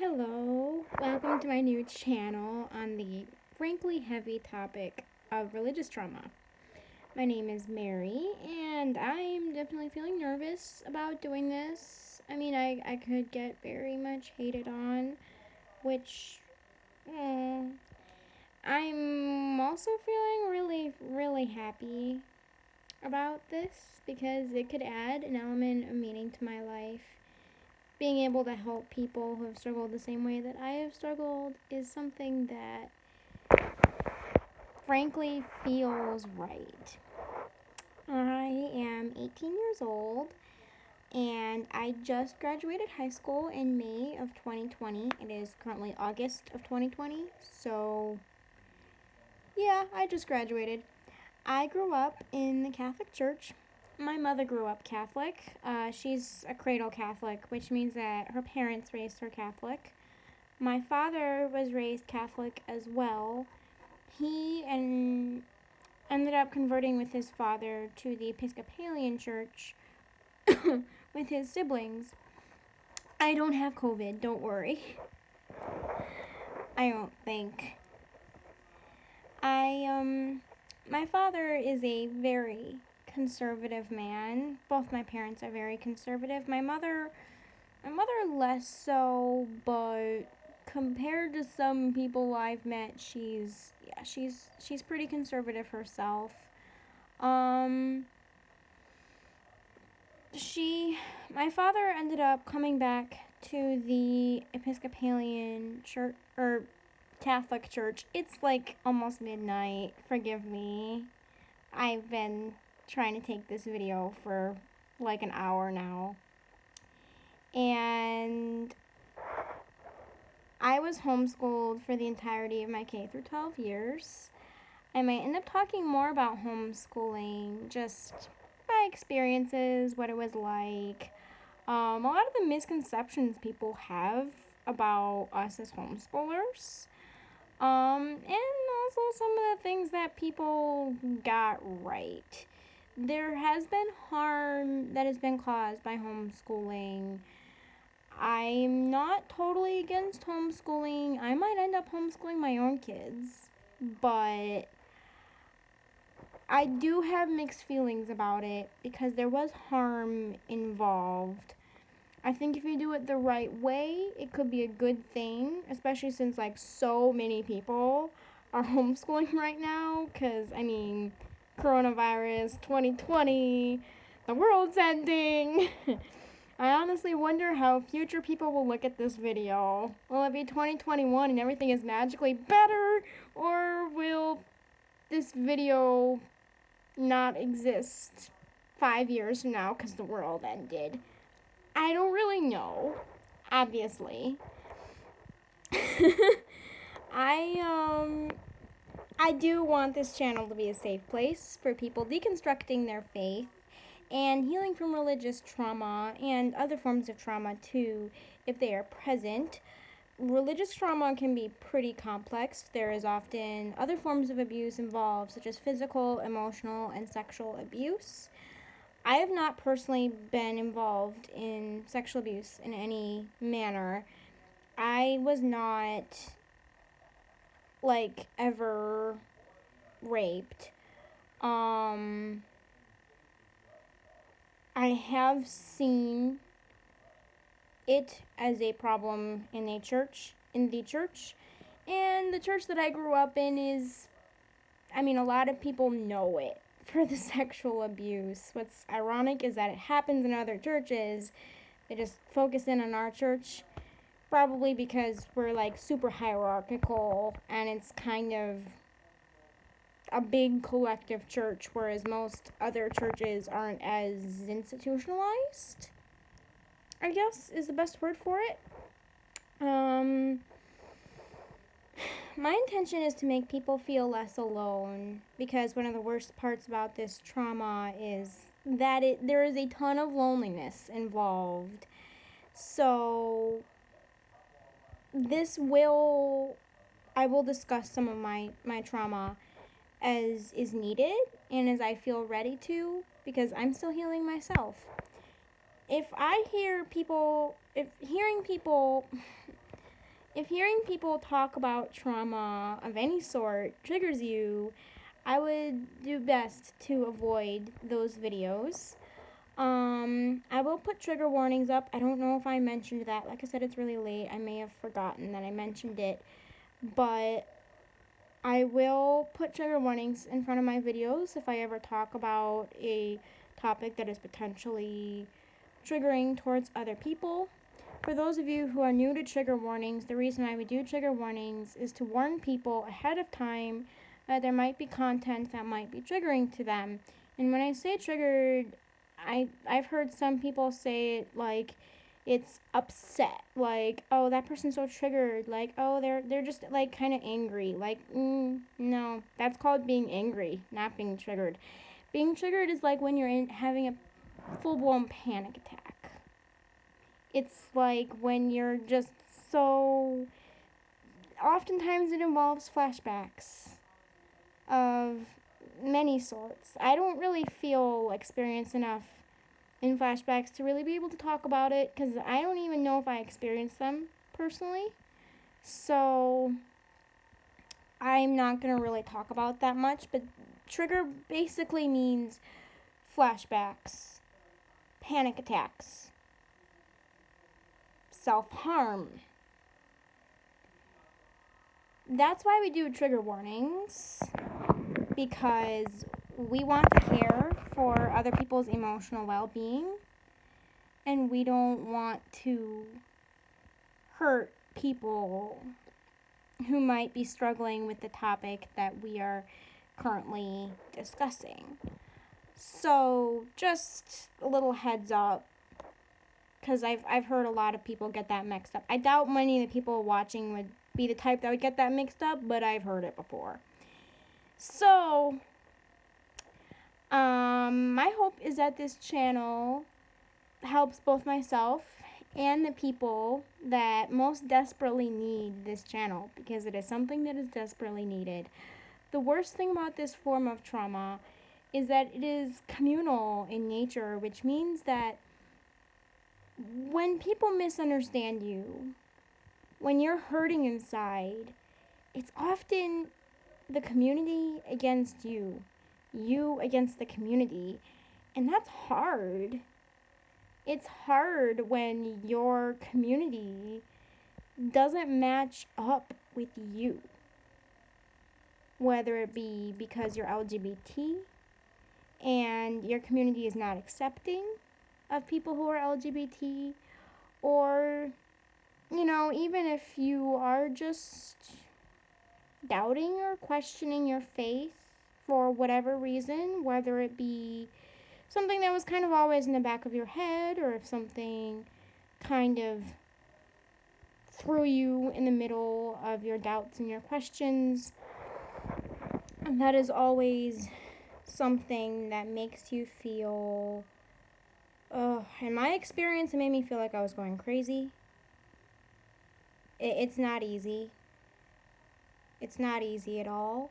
Hello, welcome to my new channel on the frankly heavy topic of religious trauma. My name is Mary, and I'm definitely feeling nervous about doing this. I could get very much hated on, which I'm also feeling really happy about this because it could add an element of meaning to my life. Being able to help people who have struggled the same way that I have struggled is something that frankly feels right. I am 18 years old and I just graduated high school in May of 2020. It is currently August of 2020, so yeah, I just graduated. I grew up in the Catholic Church. My mother grew up Catholic. She's a cradle Catholic, which means that her parents raised her Catholic. My father was raised Catholic as well. He ended up converting with his father to the Episcopalian Church with his siblings. I don't have COVID, don't worry. I don't think. My father is a very conservative man. Both my parents are very conservative. My mother less so, but compared to some people I've met, she's pretty conservative herself. Um my father ended up coming back to the Episcopalian church or Catholic church. It's like almost midnight. Forgive me. I've been trying to take this video for like an hour now. And I was homeschooled for the entirety of my K through 12 years. I might end up talking more about homeschooling, just my experiences, what it was like, a lot of the misconceptions people have about us as homeschoolers, and also some of the things that people got right. There has been harm that has been caused by homeschooling. I'm not totally against homeschooling. I might end up homeschooling my own kids, but I do have mixed feelings about it because there was harm involved. I think if you do it the right way, it could be a good thing, especially since like so many people are homeschooling right now cuz coronavirus 2020, the world's ending. I honestly wonder how future people will look at this video. Will it be 2021 and everything is magically better, or will this video not exist 5 years from now because the world ended? I don't really know, obviously. I I do want this channel to be a safe place for people deconstructing their faith and healing from religious trauma and other forms of trauma too, if they are present. Religious trauma can be pretty complex. There is often other forms of abuse involved, such as physical, emotional, and sexual abuse. I have not personally been involved in sexual abuse in any manner. I was not, like, ever raped. Um, I have seen it as a problem in the church. And the church that I grew up in is, a lot of people know it for the sexual abuse. What's ironic is that it happens in other churches. They just focus in on our church, probably because we're like super hierarchical and it's kind of a big collective church, whereas most other churches aren't as institutionalized, I guess is the best word for it. My intention is to make people feel less alone, because one of the worst parts about this trauma is that there is a ton of loneliness involved. So I will discuss some of my trauma as is needed and as I feel ready to, because I'm still healing myself. If hearing people if hearing people talk about trauma of any sort triggers you, I would do best to avoid those videos. I will put trigger warnings up. I don't know if I mentioned that. Like I said, it's really late. I may have forgotten that I mentioned it. But I will put trigger warnings in front of my videos if I ever talk about a topic that is potentially triggering towards other people. For those of you who are new to trigger warnings, the reason why we do trigger warnings is to warn people ahead of time that there might be content that might be triggering to them. And when I say triggered, I've heard some people say it like it's upset, like, oh, that person's so triggered, like, oh, they're just like kind of angry, like, no, that's called being angry, not being triggered. Being triggered is like when you're having a full-blown panic attack. It's like when you're just so, oftentimes it involves flashbacks of many sorts. I don't really feel experienced enough in flashbacks to really be able to talk about it, because I don't even know if I experienced them personally. So I'm not going to really talk about that much, but trigger basically means flashbacks, panic attacks, self-harm. That's why we do trigger warnings, because we want to care for other people's emotional well-being, and we don't want to hurt people who might be struggling with the topic that we are currently discussing. So just a little heads up, because I've heard a lot of people get that mixed up. I doubt many of the people watching would be the type that would get that mixed up, but I've heard it before. So my hope is that this channel helps both myself and the people that most desperately need this channel, because it is something that is desperately needed. The worst thing about this form of trauma is that it is communal in nature, which means that when people misunderstand you, when you're hurting inside, it's often the community against you, you against the community, and that's hard. It's hard when your community doesn't match up with you, whether it be because you're LGBT and your community is not accepting of people who are LGBT, or, you know, even if you are just doubting or questioning your faith for whatever reason, whether it be something that was kind of always in the back of your head, or if something kind of threw you in the middle of your doubts and your questions, and that is always something that makes you feel, in my experience, it made me feel like I was going crazy. It's not easy. It's not easy at all.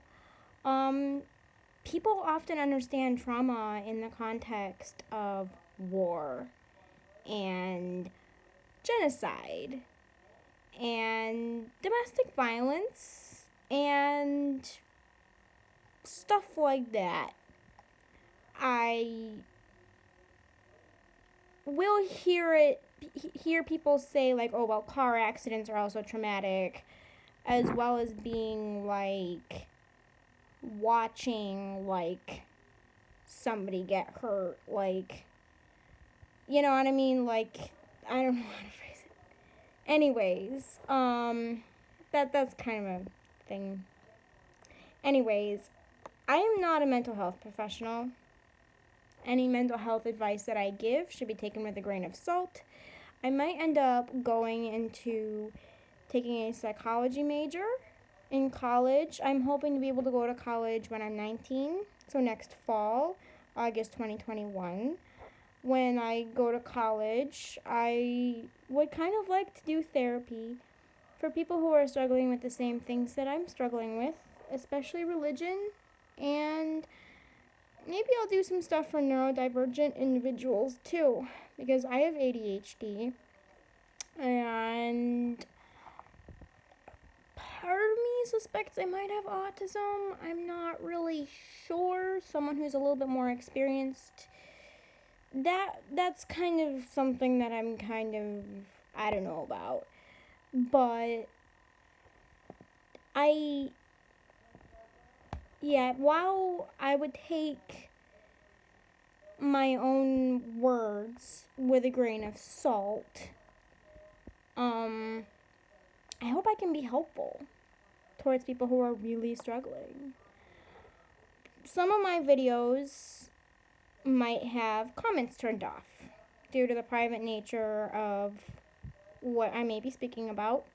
People often understand trauma in the context of war and genocide and domestic violence and stuff like that. I will hear people say, like, oh, well, car accidents are also traumatic, as well as being like watching like somebody get hurt, like, you know what I mean, like, I don't know how to phrase it. Anyways, that's kind of a thing. Anyways, I am not a mental health professional. Any mental health advice that I give should be taken with a grain of salt. I might end up going into taking a psychology major in college. I'm hoping to be able to go to college when I'm 19, so next fall, August 2021. When I go to college, I would kind of like to do therapy for people who are struggling with the same things that I'm struggling with, especially religion, and maybe I'll do some stuff for neurodivergent individuals too, because I have ADHD, and suspects I might have autism. I'm not really sure. Someone who's a little bit more experienced. That's kind of something that I'm kind of, I don't know about. But while I would take my own words with a grain of salt, I hope I can be helpful towards people who are really struggling. Some of my videos might have comments turned off due to the private nature of what I may be speaking about.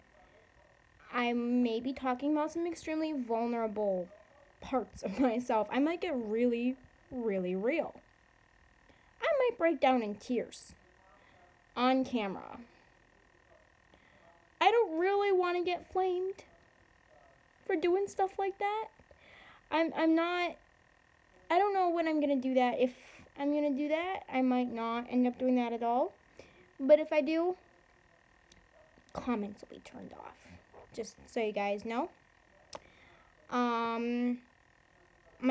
I may be talking about some extremely vulnerable parts of myself. I might get really, really real. I might break down in tears on camera. I don't really want to get flamed for doing stuff like that. I'm not, I don't know when I'm going to do that. If I'm going to do that, I might not end up doing that at all. But if I do, comments will be turned off. Just so you guys know. My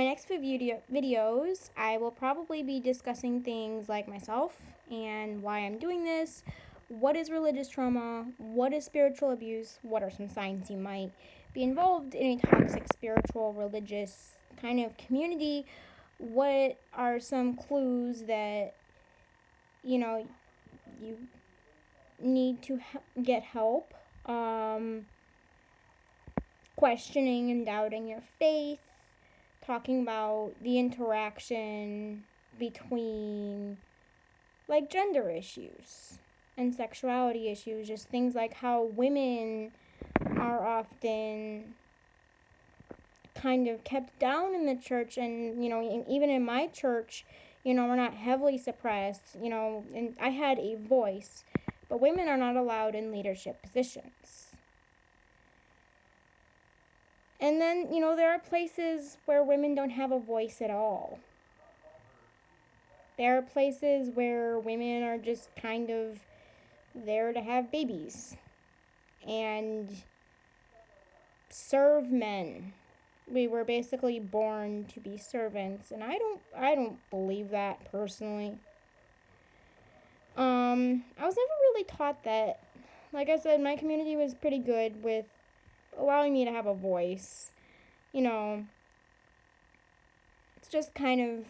next few videos, I will probably be discussing things like myself and why I'm doing this. What is religious trauma? What is spiritual abuse? What are some signs you might be involved in a toxic spiritual, religious kind of community? What are some clues that, you need to get help? Questioning and doubting your faith. Talking about the interaction between, like, gender issues and sexuality issues, just things like how women are often kind of kept down in the church, and even in my church, we're not heavily suppressed, and I had a voice, but women are not allowed in leadership positions. And then, there are places where women don't have a voice at all. There are places where women are just kind of there to have babies and serve men. We were basically born to be servants, and I don't believe that personally. I was never really taught that. Like I said, my community was pretty good with allowing me to have a voice. It's just kind of,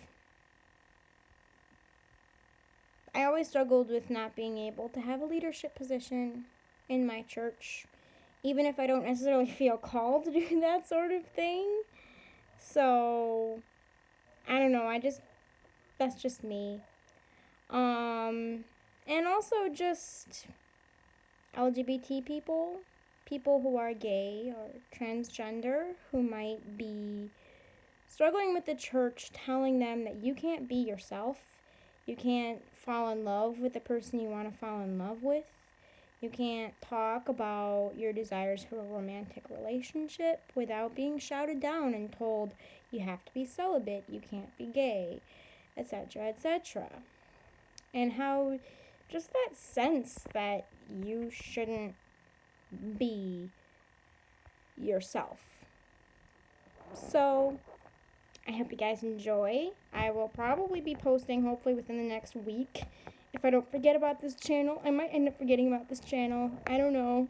I always struggled with not being able to have a leadership position in my church, even if I don't necessarily feel called to do that sort of thing. So, I don't know, that's just me. And also just LGBT people who are gay or transgender, who might be struggling with the church telling them that you can't be yourself. You can't fall in love with the person you want to fall in love with. You can't talk about your desires for a romantic relationship without being shouted down and told you have to be celibate, you can't be gay, etc., etc. And how just that sense that you shouldn't be yourself. So, I hope you guys enjoy. I will probably be posting hopefully within the next week. If I don't forget about this channel, I might end up forgetting about this channel. I don't know.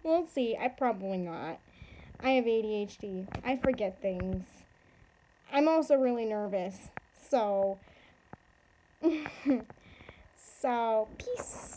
We'll see. I probably not. I have ADHD. I forget things. I'm also really nervous. So, peace.